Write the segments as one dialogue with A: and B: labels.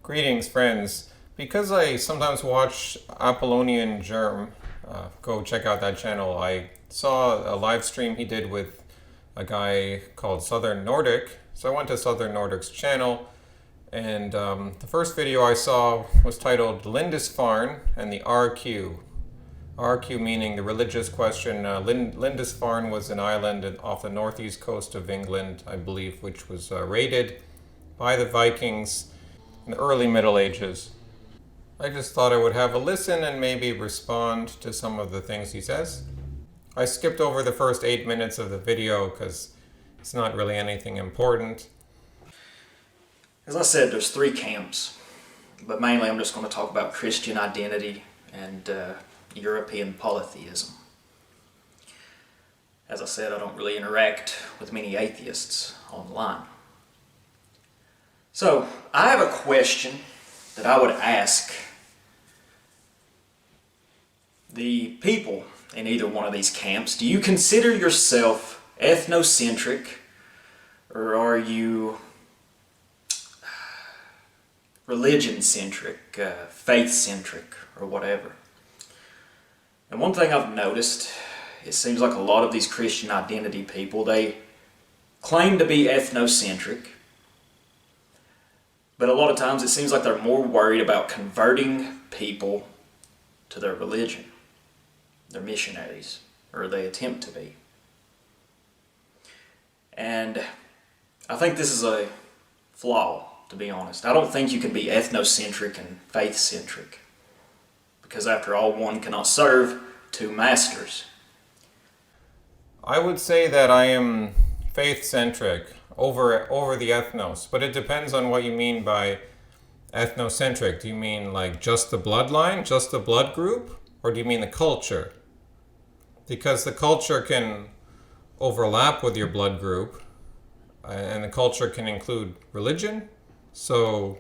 A: Greetings, friends. Because I sometimes watch Apollonian Germ, go check out that channel. I saw a live stream he did with a guy called Southern Nordic. So I went to Southern Nordic's channel, and the first video I saw was titled Lindisfarne and the RQ. RQ meaning the religious question. Lindisfarne was an island off the northeast coast of England, I believe, which was raided by the Vikings in the early Middle Ages. I just thought I would have a listen and maybe respond to some of the things he says. I skipped over the first 8 minutes of the video because it's not really anything important.
B: As I said, there's three camps, but mainly I'm just going to talk about Christian identity and European polytheism. As I said, I don't really interact with many atheists online. So, I have a question that I would ask the people in either one of these camps. Do you consider yourself ethnocentric, or are you religion-centric, faith-centric, or whatever? And one thing I've noticed, it seems like a lot of these Christian identity people, they claim to be ethnocentric, but a lot of times it seems like they're more worried about converting people to their religion. They're missionaries, or they attempt to be. And I think this is a flaw, to be honest. I don't think you can be ethnocentric and faith-centric, because after all, one cannot serve two masters.
A: I would say that I am faith-centric over the ethnos, but it depends on what you mean by ethnocentric. Do you mean like just the bloodline, just the blood group, or do you mean the culture? Because the culture can overlap with your blood group, and the culture can include religion. So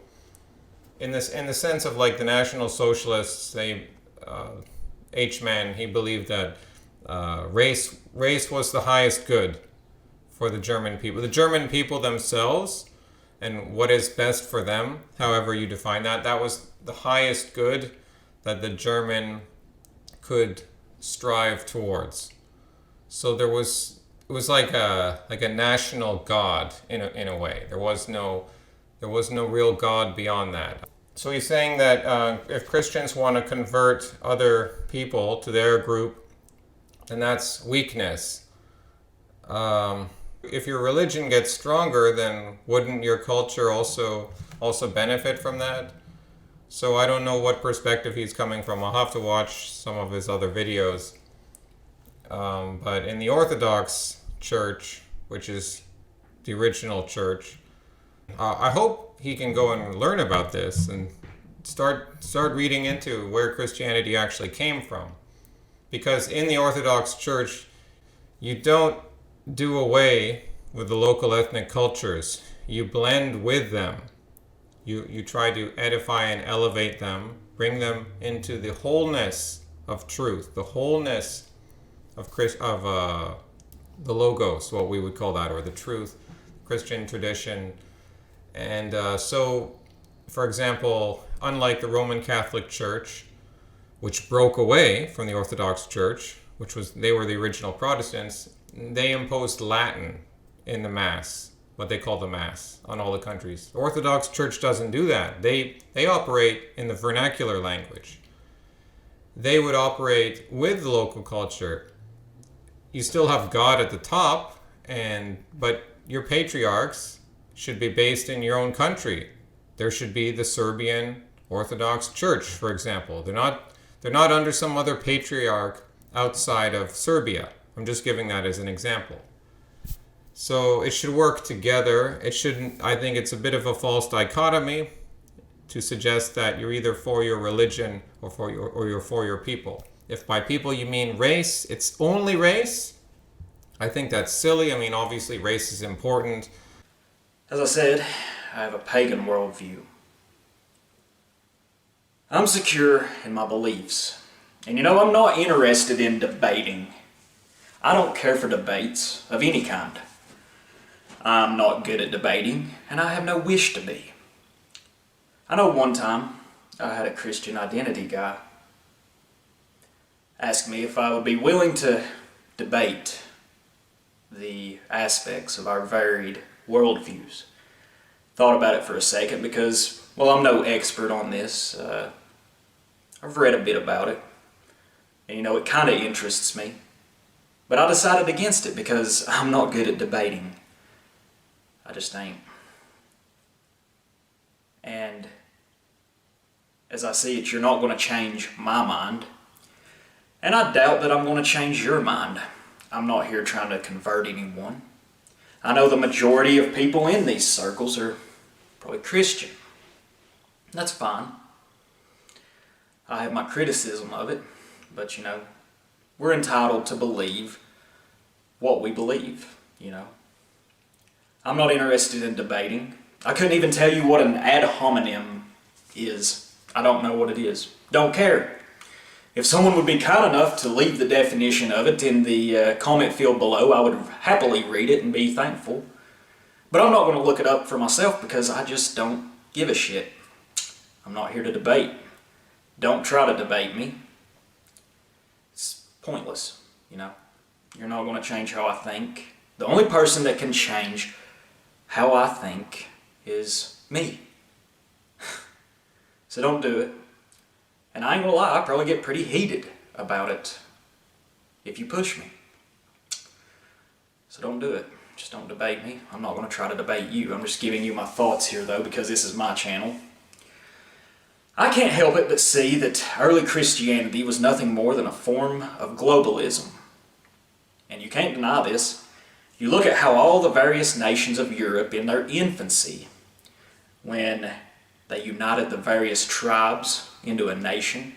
A: in the sense of like the National Socialists, H-Man, he believed that race was the highest good for the German people. The German people themselves, and what is best for them, however you define that, that was the highest good that the German could strive towards. So it was like a national god in a way. There was no real god beyond that. So he's saying that if Christians want to convert other people to their group, then that's weakness. If your religion gets stronger, then wouldn't your culture also benefit from that? So I don't know what perspective he's coming from. I'll have to watch some of his other videos. But in the Orthodox Church, which is the original church, I hope he can go and learn about this and start reading into where Christianity actually came from. Because in the Orthodox Church, you don't do away with the local ethnic cultures. You blend with them. You try to edify and elevate them, bring them into the wholeness of truth, the wholeness of the Logos, what we would call that, or the truth, Christian tradition. And so, for example, unlike the Roman Catholic Church, which broke away from the Orthodox Church, they were the original Protestants, they imposed Latin in the Mass, what they call the Mass, on all the countries. The Orthodox Church doesn't do that. They operate in the vernacular language. They would operate with the local culture. You still have God at the top, but your patriarchs should be based in your own country. There should be the Serbian Orthodox Church, for example. They're not under some other patriarch outside of Serbia. I'm just giving that as an example. So it should work together. It shouldn't. I think it's a bit of a false dichotomy to suggest that you're either for your religion or you're for your people. If by people you mean race, it's only race, I think that's silly. I mean, obviously race is important.
B: As I said, I have a pagan worldview. I'm secure in my beliefs. And I'm not interested in debating. I don't care for debates of any kind. I'm not good at debating, and I have no wish to be. I know one time I had a Christian identity guy ask me if I would be willing to debate the aspects of our varied worldviews. Thought about it for a second because, well, I'm no expert on this. I've read a bit about it, and it kind of interests me. But I decided against it because I'm not good at debating. I just ain't. And as I see it, you're not going to change my mind. And I doubt that I'm going to change your mind. I'm not here trying to convert anyone. I know the majority of people in these circles are probably Christian. That's fine. I have my criticism of it, but we're entitled to believe what we believe, I'm not interested in debating. I couldn't even tell you what an ad hominem is. I don't know what it is. Don't care. If someone would be kind enough to leave the definition of it in the comment field below, I would happily read it and be thankful. But I'm not going to look it up for myself because I just don't give a shit. I'm not here to debate. Don't try to debate me. It's pointless, You're not going to change how I think. The only person that can change how I think is me. So don't do it. And I ain't gonna lie, I probably get pretty heated about it if you push me. So don't do it. Just don't debate me. I'm not going to try to debate you. I'm just giving you my thoughts here, though, because this is my channel. I can't help it but see that early Christianity was nothing more than a form of globalism. And you can't deny this. You look at how all the various nations of Europe in their infancy, when they united the various tribes into a nation,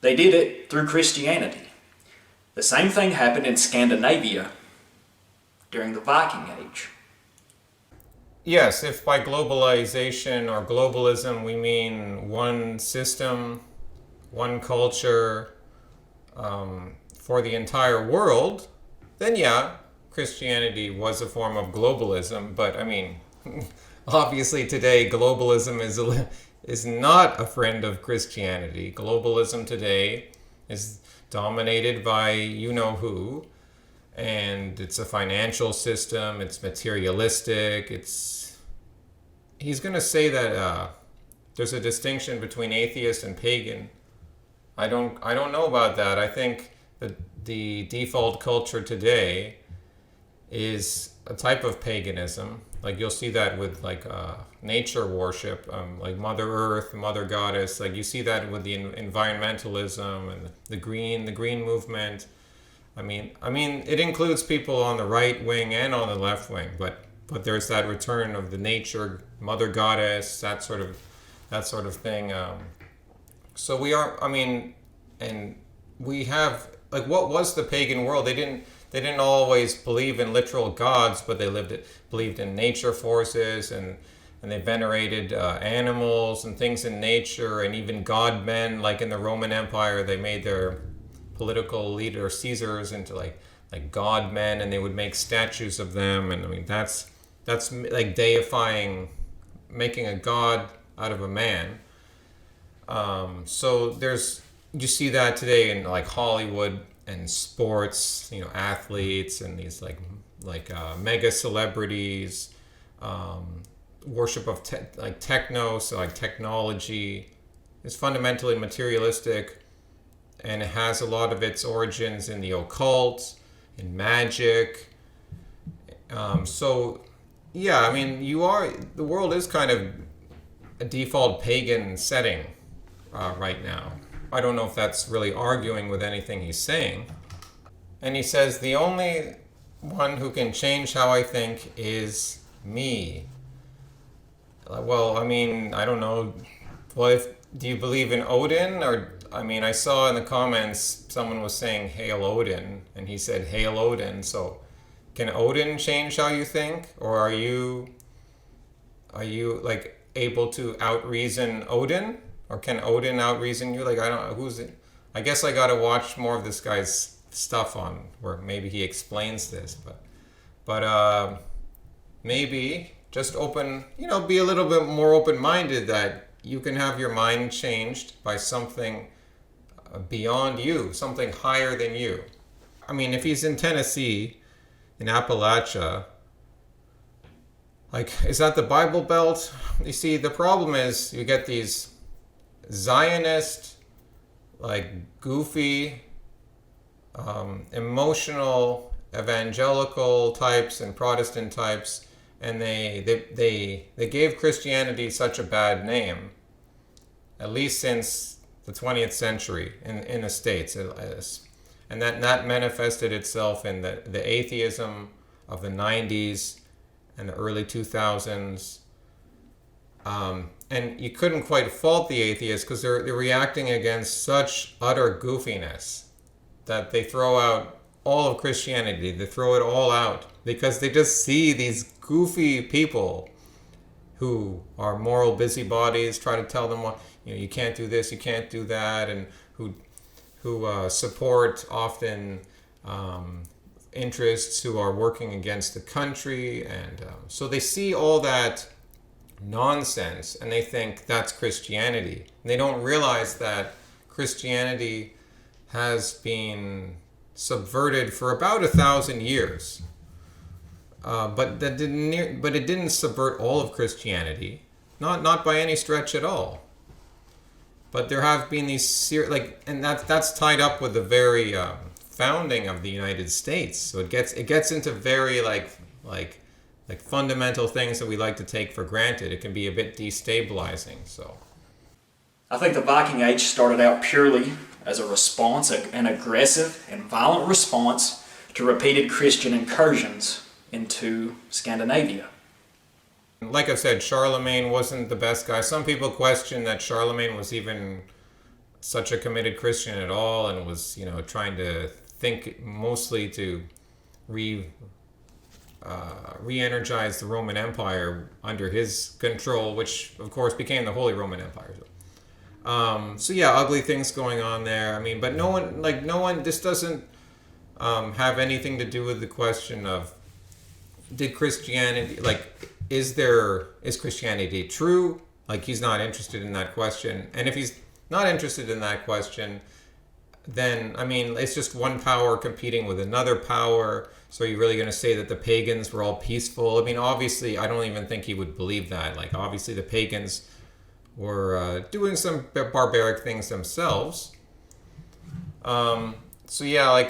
B: they did it through Christianity. The same thing happened in Scandinavia during the Viking Age.
A: Yes, if by globalization or globalism we mean one system, one culture for the entire world, then yeah, Christianity was a form of globalism. But obviously today globalism is not a friend of Christianity. Globalism today is dominated by you-know-who, and it's a financial system, it's materialistic, he's going to say that there's a distinction between atheist and pagan. I don't know about that. I think that the default culture today is a type of paganism. Like you'll see that with nature worship, like Mother Earth, Mother Goddess. Like you see that with the environmentalism and the green movement. It includes people on the right wing and on the left wing, but there's that return of the nature, Mother Goddess, that sort of thing. So we are. And we have what was the pagan world? They didn't always believe in literal gods, but they believed in nature forces, and they venerated animals and things in nature, and even god men. Like in the Roman Empire, they made their political leader Caesars into like god men, and they would make statues of them. And that's like deifying, making a god out of a man. So you see that today in like Hollywood and sports, athletes and these mega celebrities, worship of techno, so like technology is fundamentally materialistic, and it has a lot of its origins in the occult, in magic. So yeah, the world is kind of a default pagan setting right now. I don't know if that's really arguing with anything he's saying. And he says, the only one who can change how I think is me. Well, I don't know. Well, do you believe in Odin? Or, I saw in the comments someone was saying, Hail Odin, and he said, Hail Odin. So, can Odin change how you think? Or are you able to out-reason Odin? Or can Odin out-reason you? I don't know, who's it? I guess I gotta watch more of this guy's stuff on where maybe he explains this, but maybe just be a little bit more open-minded that you can have your mind changed by something beyond you, something higher than you. I mean, if he's in Tennessee, in Appalachia, like, is that the Bible Belt? You see, the problem is you get these Zionist, like, goofy, emotional, evangelical types and Protestant types, and they gave Christianity such a bad name, at least since the 20th century in the States. And that manifested itself in the atheism of the 90s and the early 2000s. And you couldn't quite fault the atheists because they're reacting against such utter goofiness that they throw out all of Christianity. They throw it all out because they just see these goofy people who are moral busybodies, try to tell them, what, you can't do this, you can't do that, and who support often interests who are working against the country. And so they see all that nonsense and they think that's Christianity. And they don't realize that Christianity has been subverted for about 1,000 years. But it didn't subvert all of Christianity, not by any stretch at all. But there have been these and that's tied up with the very founding of the United States. So it gets into very like fundamental things that we like to take for granted. It can be a bit destabilizing. So
B: I think the Viking Age started out purely as a response, an aggressive and violent response to repeated Christian incursions into Scandinavia.
A: Like I said, Charlemagne wasn't the best guy. Some people question that Charlemagne was even such a committed Christian at all and was, trying to think mostly to re-energize the Roman Empire under his control, which of course became the Holy Roman Empire. So yeah, ugly things going on there. I mean, but no one, this doesn't have anything to do with the question of, did Christianity, is Christianity true? Like, he's not interested in that question. And if he's not interested in that question, then, I mean, it's just one power competing with another power. So are you really going to say that the pagans were all peaceful? I mean, obviously, I don't even think he would believe that. Like, obviously, the pagans were doing some barbaric things themselves. So yeah,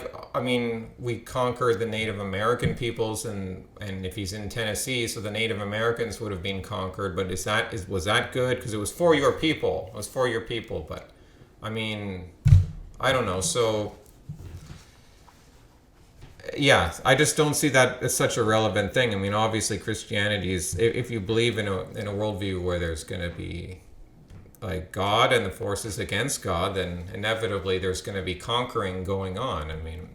A: we conquered the Native American peoples, and if he's in Tennessee, so the Native Americans would have been conquered. But was that good? Because it was for your people. It was for your people. But I mean, I don't know. So yeah, I just don't see that as such a relevant thing. I mean, obviously, Christianity is, if you believe in a worldview where there's going to be like God and the forces against God, then inevitably there's going to be conquering going on. I mean,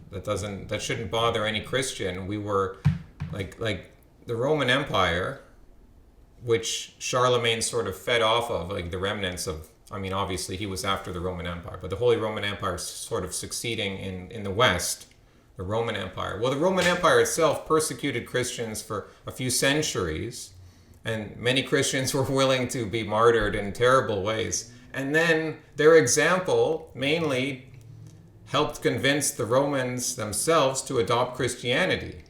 A: that shouldn't bother any Christian. We were like the Roman Empire, which Charlemagne sort of fed off of, like the remnants of. I mean, obviously he was after the Roman Empire, but the Holy Roman Empire sort of succeeding in the West, the Roman Empire. Well, the Roman Empire itself persecuted Christians for a few centuries. And many Christians were willing to be martyred in terrible ways. And then their example mainly helped convince the Romans themselves to adopt Christianity.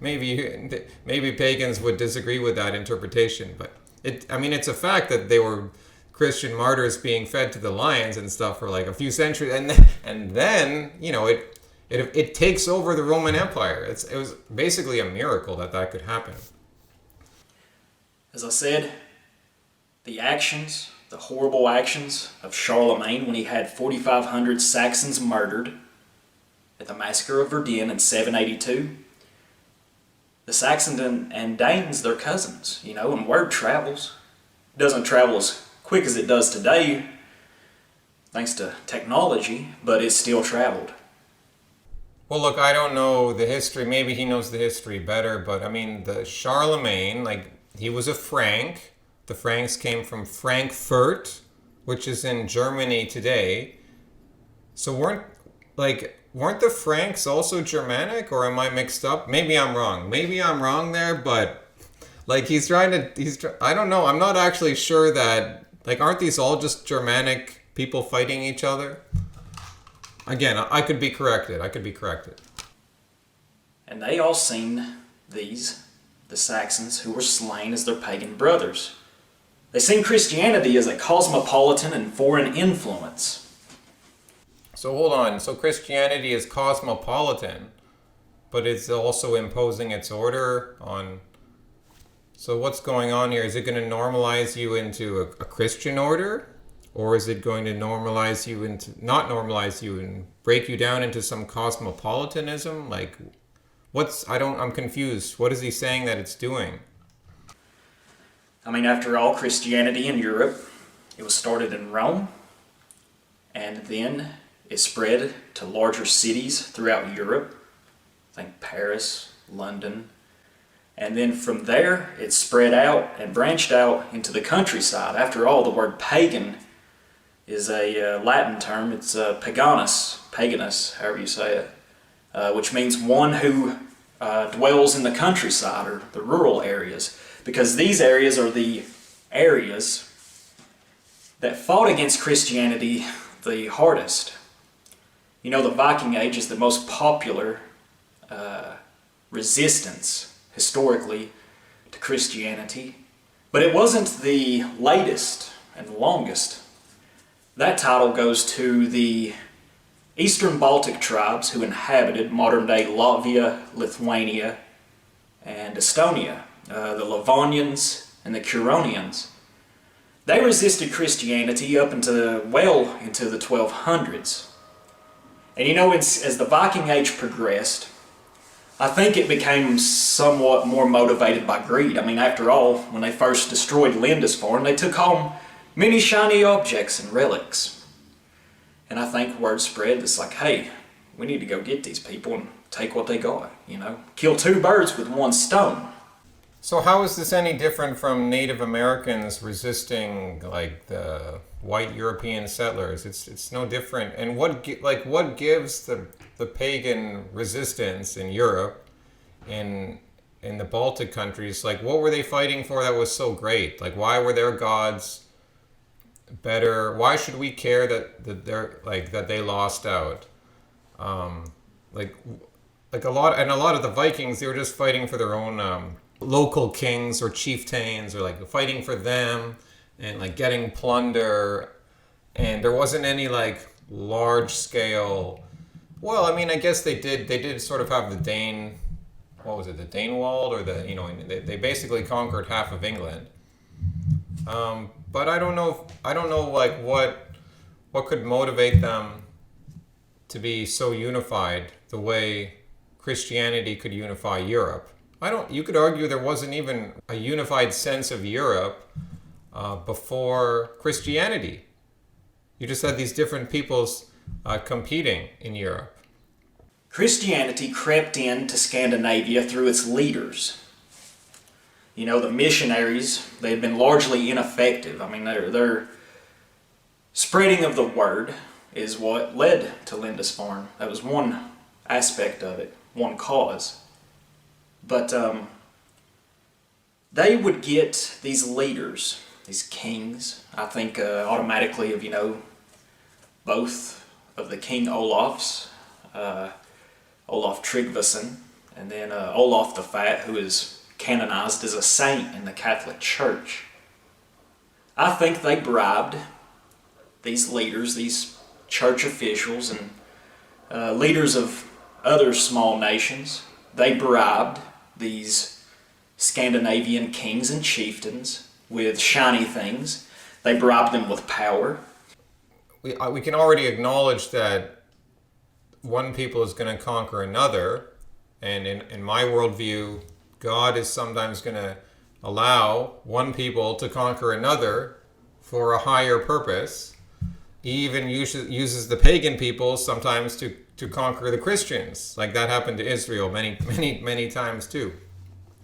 A: Maybe pagans would disagree with that interpretation, but it's a fact that they were Christian martyrs being fed to the lions and stuff for like a few centuries, and then it takes over the Roman Empire. It was basically a miracle that could happen.
B: As I said, the horrible actions of Charlemagne when he had 4,500 Saxons murdered at the massacre of Verdun in 782. The Saxons and Danes, they're cousins, and word travels. It doesn't travel as quick as it does today, thanks to technology, but it's still traveled.
A: Well, look, I don't know the history. Maybe he knows the history better, but I mean, the Charlemagne, he was a Frank. The Franks came from Frankfurt, which is in Germany today. So weren't the Franks also Germanic, or am I mixed up? Maybe I'm wrong. Maybe I'm wrong there, but Like I don't know. I'm not actually sure that, like, aren't these all just Germanic people fighting each other? Again, I could be corrected.
B: And they all seen the Saxons who were slain as their pagan brothers. They seen Christianity as a cosmopolitan and foreign influence.
A: So hold on. So Christianity is cosmopolitan, but it's also imposing its order on. So what's going on here? Is it going to normalize you into a Christian order? Or is it going to normalize you into, not normalize you and break you down into some cosmopolitanism? Like, I'm confused. What is he saying that it's doing?
B: I mean, after all, Christianity in Europe, it was started in Rome, and then it spread to larger cities throughout Europe. I think Paris, London. And then from there, it spread out and branched out into the countryside. After all, the word pagan is a Latin term. It's paganus, however you say it, which means one who dwells in the countryside or the rural areas, because these areas are the areas that fought against Christianity the hardest. You know, the Viking Age is the most popular resistance historically to Christianity, but it wasn't the latest and the longest. That title goes to the Eastern Baltic tribes who inhabited modern-day Latvia, Lithuania, and Estonia, the Livonians and the Curonians. They resisted Christianity up into the 1200s. And you know, as the Viking Age progressed, I think it became somewhat more motivated by greed. I mean, after all, when they first destroyed Lindisfarne, they took home many shiny objects and relics. And I think word spread that's like, hey, we need to go get these people and take what they got, you know? Kill two birds with one stone.
A: So how is this any different from Native Americans resisting, like, the white European settlers? It's no different. And what gives the pagan resistance in Europe, in the Baltic countries? Like, what were they fighting for that was so great? Like, why were their gods better? Why should we care that they lost out? Like a lot of the Vikings, they were just fighting for their own local kings or chieftains, or like fighting for them and like getting plunder, and there wasn't any like large scale. Well, I mean, I guess they did sort of have the Dane, what was it, the Danewald, or they basically conquered half of England. But I don't know like what could motivate them to be so unified the way Christianity could unify Europe. You could argue there wasn't even a unified sense of Europe before Christianity. You just had these different peoples competing in Europe.
B: Christianity crept into Scandinavia through its leaders. You know, the missionaries, they had been largely ineffective. I mean, their spreading of the word is what led to Lindisfarne. That was one aspect of it, one cause. But they would get these leaders, these kings, I think automatically of, both of the King Olafs, Olaf Tryggvason, and then Olaf the Fat, who is canonized as a saint in the Catholic Church. I think they bribed these leaders, these church officials, and leaders of other small nations. They bribed these Scandinavian kings and chieftains with shiny things. They bribed them with power.
A: We can already acknowledge that one people is going to conquer another, and in my worldview, God is sometimes going to allow one people to conquer another for a higher purpose. He even uses the pagan people sometimes to conquer the Christians. Like that happened to Israel many times too.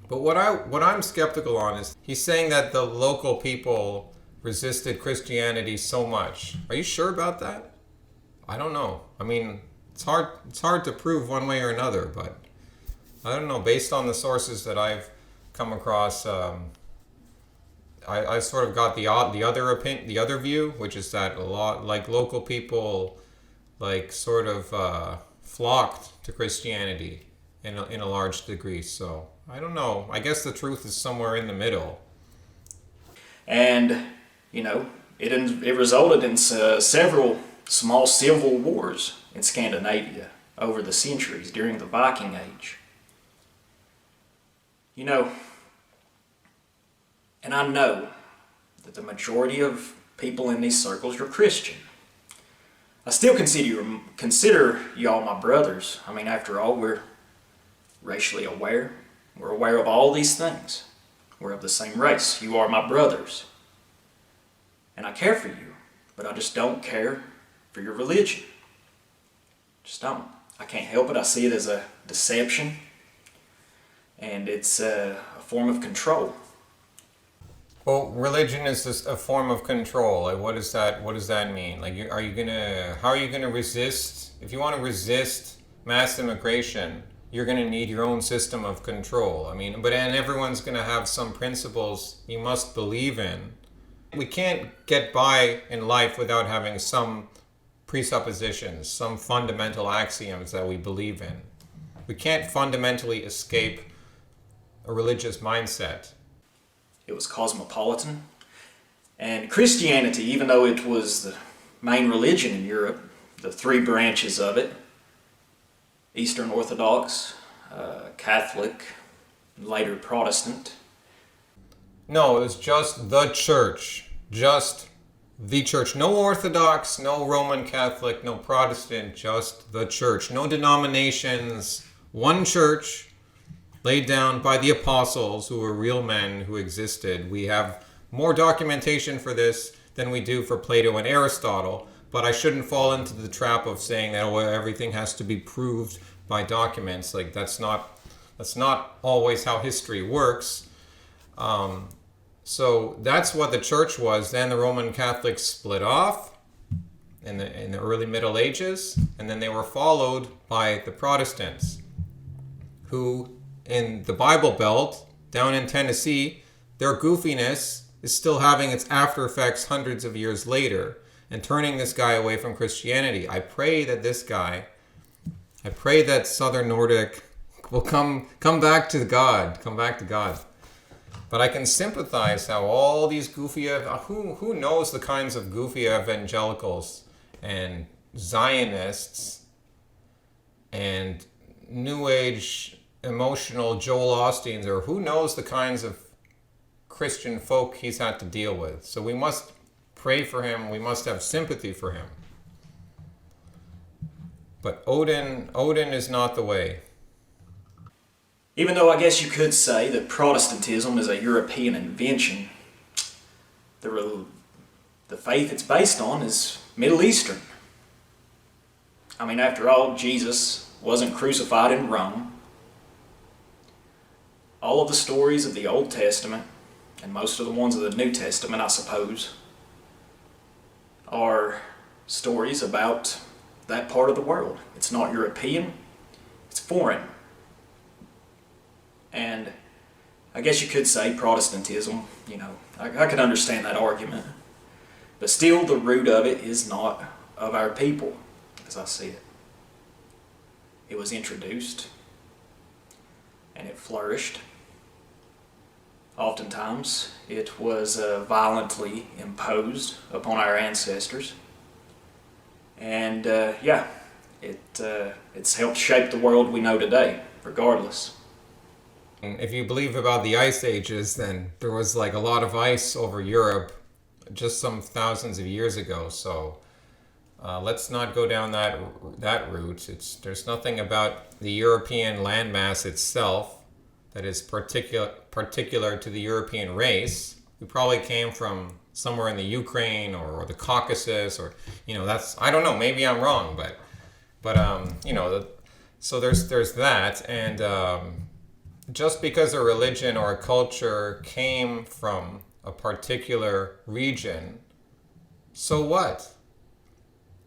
A: But what I'm skeptical on is he's saying that the local people resisted Christianity so much. Are you sure about that? I don't know. I mean, it's hard to prove one way or another, but I don't know. Based on the sources that I've come across. I sort of got the other view, which is that a lot like local people like sort of flocked to Christianity in a large degree. So I don't know. I guess the truth is somewhere in the middle.
B: And, you know, it resulted in several small civil wars in Scandinavia over the centuries during the Viking Age. You know, and I know that the majority of people in these circles are Christian. I still consider y'all my brothers. I mean, after all, we're racially aware. We're aware of all these things. We're of the same race. You are my brothers. And I care for you, but I just don't care for your religion. Just don't. I can't help it. I see it as a deception, and it's a form of control.
A: Well, religion is just a form of control. Like, what does that mean? Like, how are you gonna resist? If you want to resist mass immigration, you're gonna need your own system of control. I mean, and everyone's gonna have some principles you must believe in. We can't get by in life without having some presuppositions, some fundamental axioms that we believe in. We can't fundamentally escape a religious mindset.
B: It was cosmopolitan. And Christianity, even though it was the main religion in Europe, the three branches of it, Eastern Orthodox, Catholic, and later Protestant.
A: No, it was just the church. Just the church. No Orthodox, no Roman Catholic, no Protestant, just the church. No denominations, one church laid down by the apostles who were real men who existed. We have more documentation for this than we do for Plato and Aristotle, but I shouldn't fall into the trap of saying that everything has to be proved by documents. Like that's not always how history works. So that's what the church was. Then the Roman Catholics split off in the early Middle Ages, and then they were followed by the Protestants, who in the Bible Belt down in Tennessee, their goofiness is still having its after effects hundreds of years later and turning this guy away from Christianity. I pray that Southern Nordic will come back to God. But I can sympathize how all these goofy, who knows the kinds of goofy evangelicals and Zionists and New Age emotional Joel Osteens, or who knows the kinds of Christian folk he's had to deal with. So we must pray for him. We must have sympathy for him. But Odin is not the way.
B: Even though I guess you could say that Protestantism is a European invention, the faith it's based on is Middle Eastern. I mean, after all, Jesus wasn't crucified in Rome. All of the stories of the Old Testament, and most of the ones of the New Testament, I suppose, are stories about that part of the world. It's not European, it's foreign. And I guess you could say Protestantism, I could understand that argument. But still, the root of it is not of our people, as I see it. It was introduced, and it flourished. Oftentimes, it was violently imposed upon our ancestors. And it's helped shape the world we know today, regardless.
A: If you believe about the ice ages, then there was like a lot of ice over Europe just some thousands of years ago. So let's not go down that route. There's nothing about the European landmass itself that is particular to the European race. We probably came from somewhere in the Ukraine or the Caucasus, or I don't know. Maybe I'm wrong, but so there's that. And just because a religion or a culture came from a particular region, so what?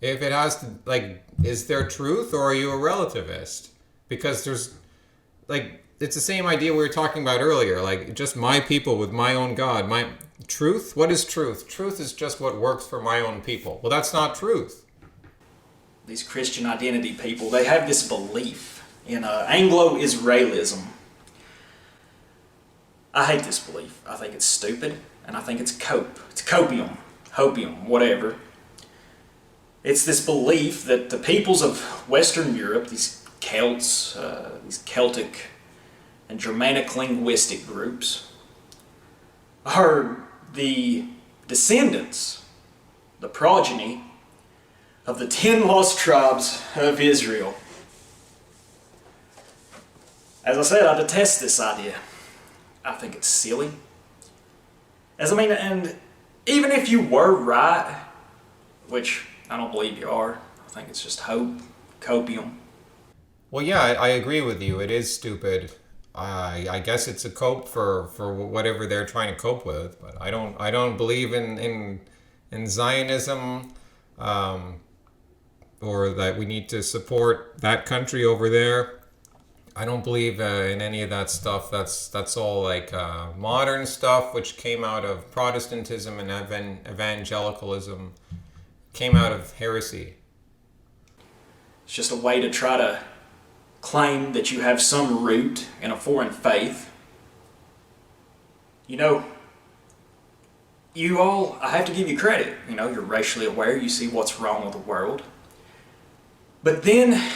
A: If it has to, is there truth, or are you a relativist? Because there's it's the same idea we were talking about earlier, like just my people with my own God. My truth, what is truth? Truth is just what works for my own people. Well, that's not truth.
B: These Christian identity people, they have this belief in Anglo-Israelism. I hate this belief. I think it's stupid, and I think it's hopium, whatever. It's this belief that the peoples of Western Europe, these Celts, these Celtic and Germanic linguistic groups, are the descendants, the progeny of the 10 lost tribes of Israel. As I said, I detest this idea. I think it's silly. And even if you were right, which I don't believe you are, I think it's just copium.
A: Well, yeah, I agree with you. It is stupid. I guess it's a cope for whatever they're trying to cope with, but I don't believe in Zionism, or that we need to support that country over there. I don't believe in any of that stuff. That's all like modern stuff, which came out of Protestantism and evangelicalism, came out of heresy.
B: It's just a way to try to claim that you have some root in a foreign faith. You know, I have to give you credit. You know, you're racially aware, you see what's wrong with the world. But then,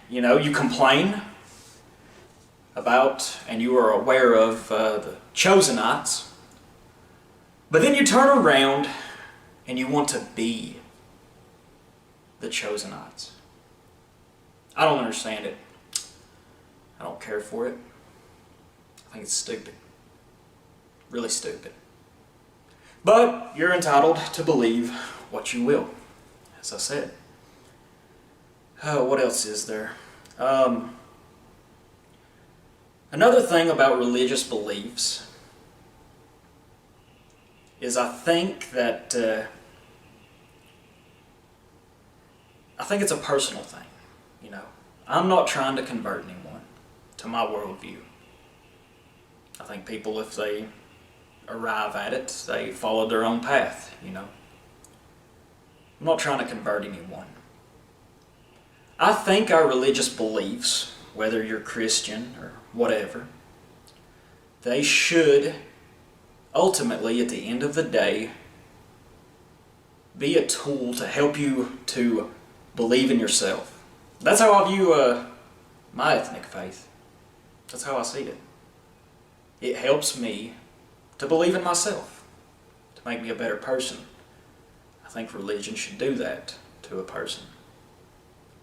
B: you know, you complain about, and you are aware of the Chosenites, but then you turn around and you want to be the Chosenites. I don't understand it. I don't care for it. I think it's stupid. Really stupid. But you're entitled to believe what you will, as I said. What else is there? Another thing about religious beliefs is I think it's a personal thing. You know, I'm not trying to convert anyone to my worldview. I think people, if they arrive at it, they follow their own path, you know. I'm not trying to convert anyone. I think our religious beliefs, whether you're Christian or whatever, they should ultimately, at the end of the day, be a tool to help you to believe in yourself. That's how I view my ethnic faith. That's how I see it. It helps me to believe in myself, to make me a better person. I think religion should do that to a person,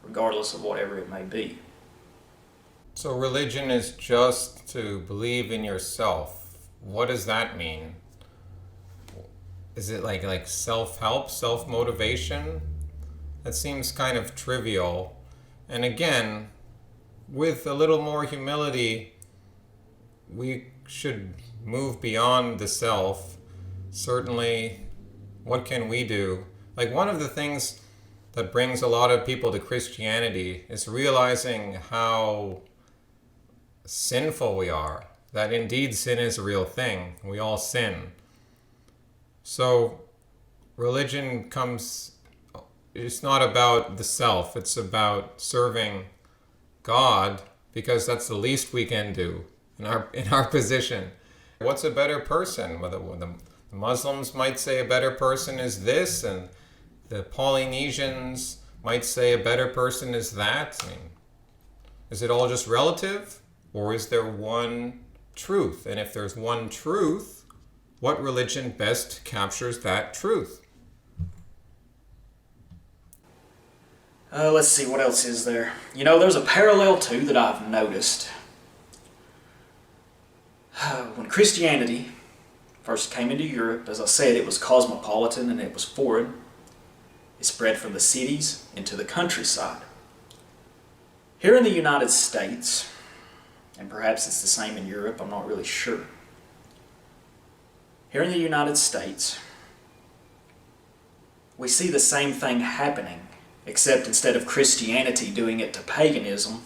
B: regardless of whatever it may be.
A: So religion is just to believe in yourself. What does that mean? Is it like self-help, self-motivation? That seems kind of trivial. And again, with a little more humility, we should move beyond the self. Certainly, what can we do? Like, one of the things that brings a lot of people to Christianity is realizing how sinful we are. That indeed sin is a real thing. We all sin. So religion it's not about the self. It's about serving God, because that's the least we can do in our position. What's a better person? The Muslims might say a better person is this, and the Polynesians might say a better person is that. I mean, is it all just relative? Or is there one truth? And if there's one truth, what religion best captures that truth?
B: Let's see, what else is there? You know, there's a parallel too that I've noticed. When Christianity first came into Europe, as I said, it was cosmopolitan and it was foreign. It spread from the cities into the countryside. Here in the United States, and perhaps it's the same in Europe, I'm not really sure. Here in the United States, we see the same thing happening, except instead of Christianity doing it to paganism,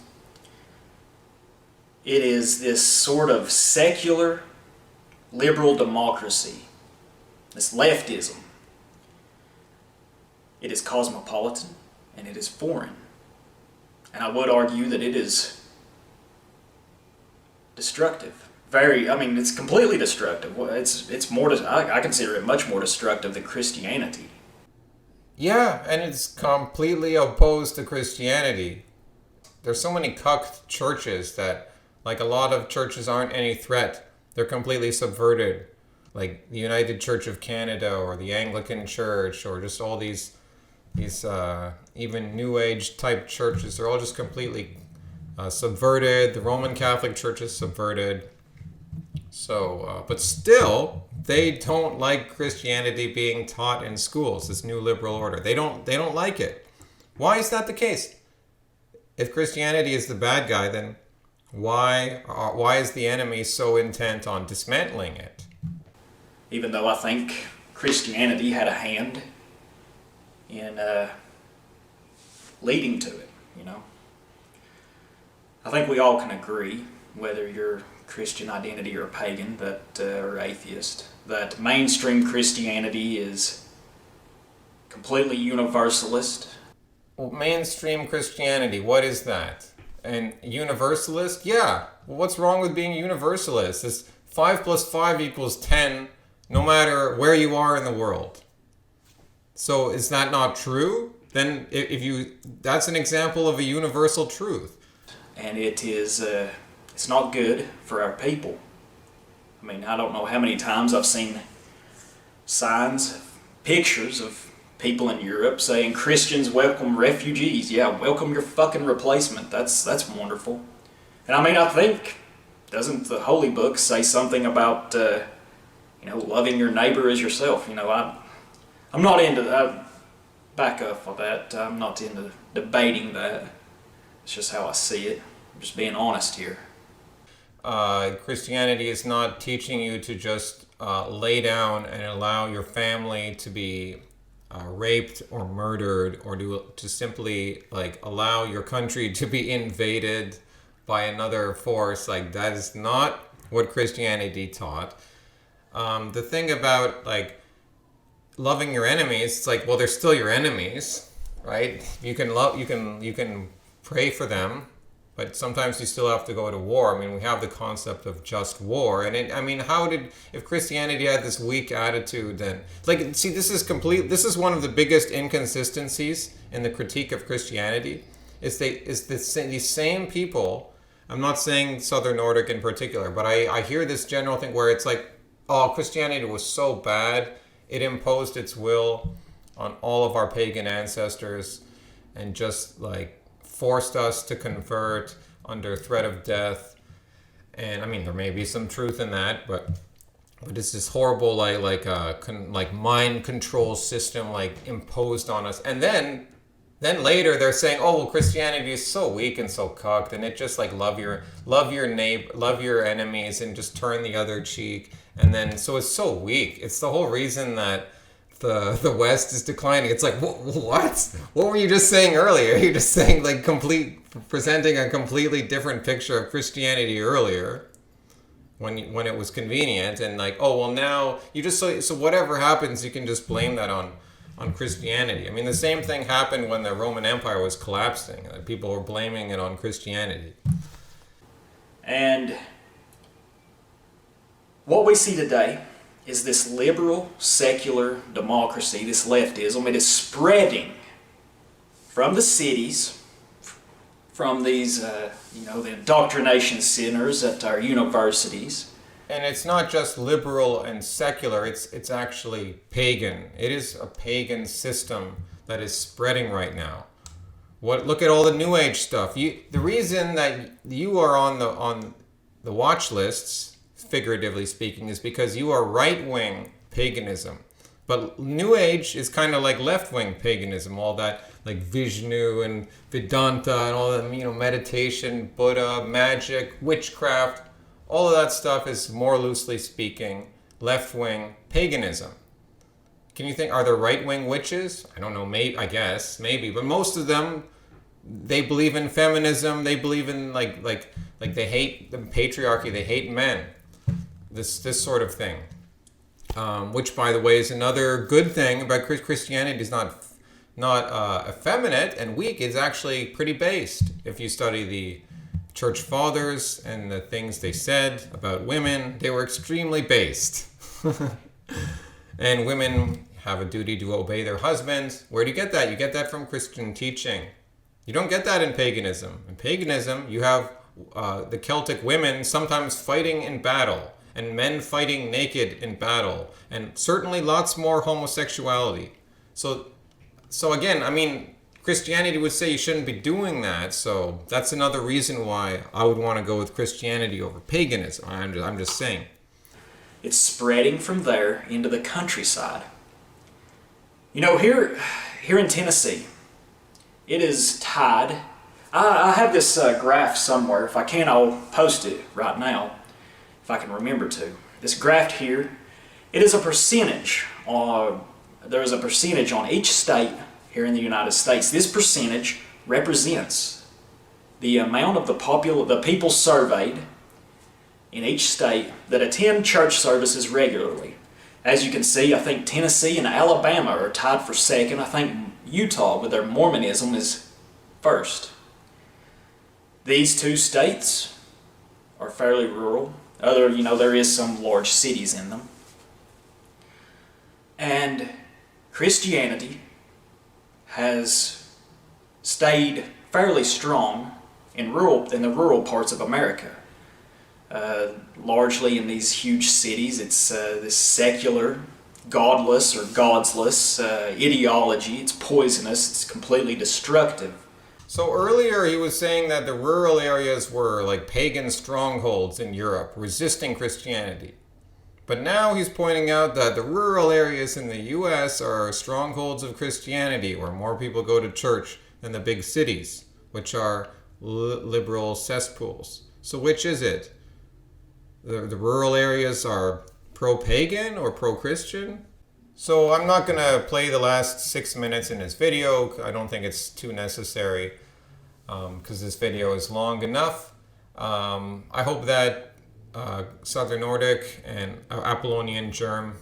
B: It is this sort of secular liberal democracy, this leftism. It is cosmopolitan and it is foreign. And I would argue that it is destructive. It's completely destructive. It's more, I consider it much more destructive than Christianity.
A: Yeah, and it's completely opposed to Christianity. There's so many cucked churches that, like, a lot of churches aren't any threat. They're completely subverted. Like the United Church of Canada or the Anglican Church or just all these even New Age type churches. They're all just completely subverted. The Roman Catholic Church is subverted. So, but still, they don't like Christianity being taught in schools. This new liberal order. They don't like it. Why is that the case? If Christianity is the bad guy, then why is the enemy so intent on dismantling it?
B: Even though I think Christianity had a hand in leading to it, I think we all can agree, whether you're Christian identity or pagan, or atheist, that mainstream Christianity is completely universalist.
A: Well, mainstream Christianity, what is that? And universalist? Yeah. Well, what's wrong with being universalist? It's 5 + 5 = 10, no matter where you are in the world. So is that not true? Then that's an example of a universal truth.
B: And it's not good for our people. I don't know how many times I've seen signs, pictures of people in Europe saying Christians welcome refugees. Yeah, welcome your fucking replacement. That's wonderful. And I think, doesn't the Holy Book say something about loving your neighbor as yourself? I'm not into that. Back up on that. I'm not into debating that. It's just how I see it. I'm just being honest here.
A: Christianity is not teaching you to just lay down and allow your family to be raped or murdered, or to simply allow your country to be invaded by another force. That is not what Christianity taught. The thing about loving your enemies, it's they're still your enemies, right? You can pray for them, but sometimes you still have to go to war. We have the concept of just war. And if Christianity had this weak attitude, then, this is one of the biggest inconsistencies in the critique of Christianity, these same people, I'm not saying Southern Nordic in particular, but I hear this general thing where it's Christianity was so bad, it imposed its will on all of our pagan ancestors and just forced us to convert under threat of death. And there may be some truth in that, but it's this horrible mind control system imposed on us. And then later they're saying, oh well, Christianity is so weak and so cucked, and it just love your neighbor, love your enemies, and just turn the other cheek. And then so it's so weak. It's the whole reason that the West is declining. It's what? What were you just saying earlier? You're just saying presenting a completely different picture of Christianity earlier when it was convenient, and now you just so whatever happens you can just blame that on Christianity. The same thing happened when the Roman Empire was collapsing. People were blaming it on Christianity.
B: And what we see today is this liberal, secular democracy, this leftism. It is spreading from the cities, from these, the indoctrination centers at our universities.
A: And it's not just liberal and secular, it's actually pagan. It is a pagan system that is spreading right now. Look at all the New Age stuff. The reason that you are on the watch lists, figuratively speaking, is because you are right-wing paganism. But New Age is kind of like left-wing paganism, all that Vishnu and Vedanta and all that, meditation, Buddha, magic, witchcraft, all of that stuff is, more loosely speaking, left-wing paganism. Can you think, are there right-wing witches? I don't know, maybe, but most of them they believe in feminism. They believe in like they hate the patriarchy. They hate men. This sort of thing. Which, by the way, is another good thing about Christianity. Is not effeminate and weak. It's actually pretty based. If you study the church fathers and the things they said about women, they were extremely based. And women have a duty to obey their husbands. Where do you get that? You get that from Christian teaching. You don't get that in paganism. In paganism, you have the Celtic women sometimes fighting in battle, and men fighting naked in battle, and certainly lots more homosexuality. So again, I mean, Christianity would say you shouldn't be doing that, so that's another reason why I would want to go with Christianity over paganism. I'm just saying.
B: It's spreading from there into the countryside. You know, here in Tennessee, it is tied. I have this graph somewhere. If I can, I'll post it right now, if I can remember to. This graph here, it is a percentage. There is a percentage on each state here in the United States. This percentage represents the amount of the people surveyed in each state that attend church services regularly. As you can see, I think Tennessee and Alabama are tied for second. I think Utah, with their Mormonism, is first. These two states are fairly rural. There is some large cities in them. And Christianity has stayed fairly strong in the rural parts of America. Largely in these huge cities, it's this secular, godless or godsless ideology. It's poisonous. It's completely destructive.
A: So earlier he was saying that the rural areas were like pagan strongholds in Europe, resisting Christianity. But now he's pointing out that the rural areas in the U.S. are strongholds of Christianity, where more people go to church than the big cities, which are liberal cesspools. So which is it? The rural areas are pro-pagan or pro-Christian? So I'm not going to play the last 6 minutes in his video. I don't think it's too necessary because this video is long enough. I hope that Southern Nordic and Apollonian Germ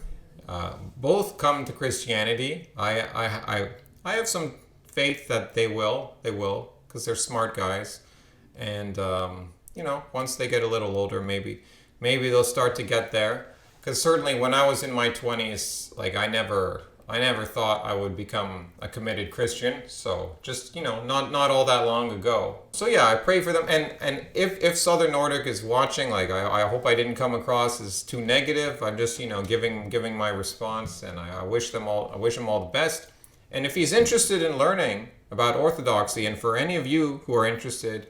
A: both come to Christianity. I have some faith that they will, because they're smart guys. And, once they get a little older, maybe they'll start to get there. Because certainly when I was in my 20s, like I never thought I would become a committed Christian. So just, not all that long ago. So yeah, I pray for them. And if Southern Nordic is watching, like I hope I didn't come across as too negative. I'm just, giving my response, and I wish him all the best. And if he's interested in learning about Orthodoxy, and for any of you who are interested,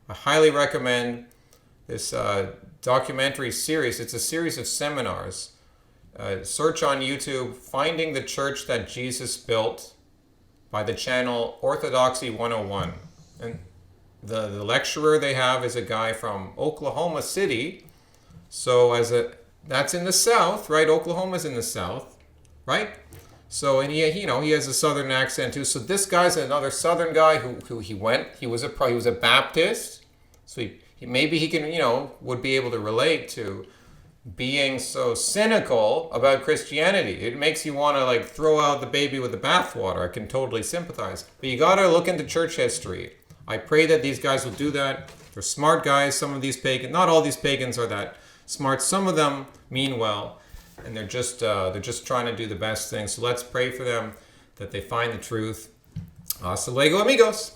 A: I highly recommend this documentary series. It's a series of seminars. Search on YouTube, Finding the Church That Jesus Built, by the channel Orthodoxy 101. And the lecturer they have is a guy from Oklahoma City. So that's in the South, right? Oklahoma's in the South, right? So, and he has a Southern accent too. So this guy's another Southern guy who he was a Baptist. So maybe he can, would be able to relate to being so cynical about Christianity. It makes you want to throw out the baby with the bathwater. I can totally sympathize. But you got to look into church history. I pray that these guys will do that. They're smart guys. Some of these pagans, not all these pagans are that smart. Some of them mean well, and they're just trying to do the best thing. So let's pray for them that they find the truth. Hasta luego, amigos.